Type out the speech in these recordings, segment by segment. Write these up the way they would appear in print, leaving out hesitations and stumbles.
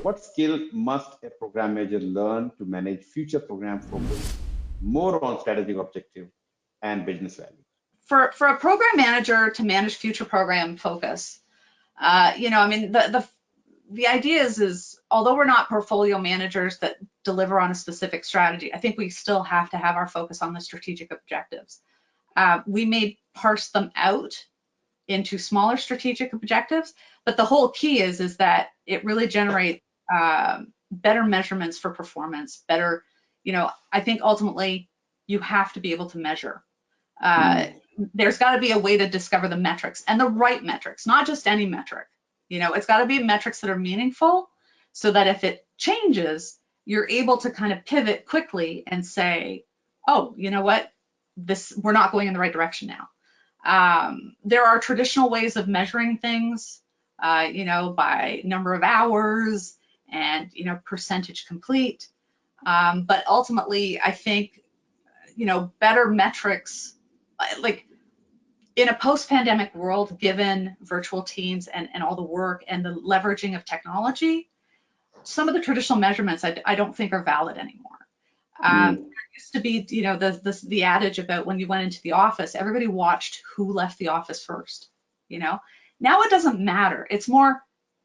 What skill must a program manager learn to manage future program focus more on strategic objective and business value? For a program manager to manage future program focus, you know, I mean, the idea is although we're not portfolio managers that deliver on a specific strategy, I think we still have to have our focus on the strategic objectives. We may parse them out into smaller strategic objectives, but the whole key is that it really generates better measurements for performance, better, you know, I think ultimately you have to be able to measure. There's got to be a way to discover the metrics and the right metrics, not just any metric. You know, it's got to be metrics that are meaningful so that if it changes, you're able to kind of pivot quickly and say, oh, you know what, we're not going in the right direction now. There are traditional ways of measuring things, you know, by number of hours and, you know, percentage complete. But ultimately, I think, you know, better metrics, like in a post-pandemic world, given virtual teams and all the work and the leveraging of technology, some of the traditional measurements I don't think are valid anymore. There used to be, you know, the adage about when you went into the office, everybody watched who left the office first, you know. Now it doesn't matter. It's more,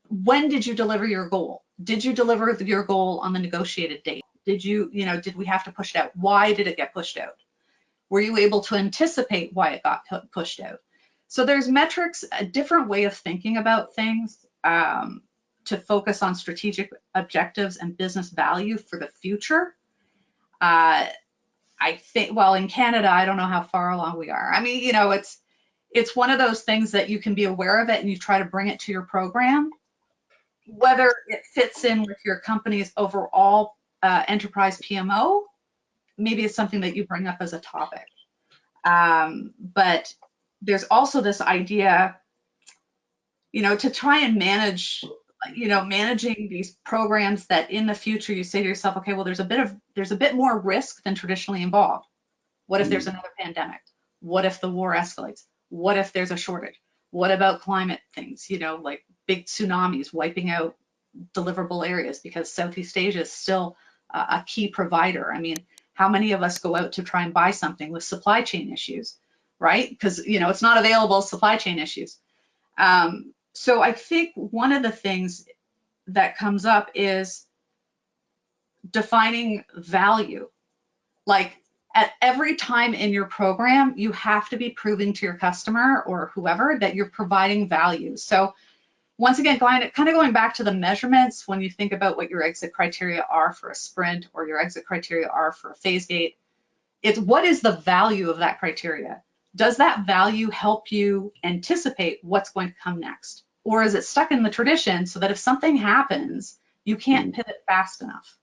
when did you deliver your goal? Did you deliver your goal on the negotiated date? Did you, you know, did we have to push it out? Why did it get pushed out? Were you able to anticipate why it got pushed out? So there's metrics, a different way of thinking about things to focus on strategic objectives and business value for the future. I think, well, in Canada, I don't know how far along we are. I mean, you know, it's one of those things that you can be aware of it and you try to bring it to your program. Whether it fits in with your company's overall enterprise PMO, maybe it's something that you bring up as a topic. But there's also this idea, you know, to try and manage, you know, managing these programs that in the future you say to yourself, okay, well, there's a bit more risk than traditionally involved. What if there's another pandemic? What if the war escalates? What if there's a shortage? What about climate things, you know, like big tsunamis wiping out deliverable areas, because Southeast Asia is still a key provider. I mean, how many of us go out to try and buy something with supply chain issues, right? Because, you know, it's not available, supply chain issues. So I think one of the things that comes up is defining value. Like at every time in your program, you have to be proving to your customer or whoever that you're providing value. So once again, kind of going back to the measurements, when you think about what your exit criteria are for a sprint or your exit criteria are for a phase gate, it's what is the value of that criteria? Does that value help you anticipate what's going to come next? Or is it stuck in the tradition so that if something happens, you can't pivot fast enough?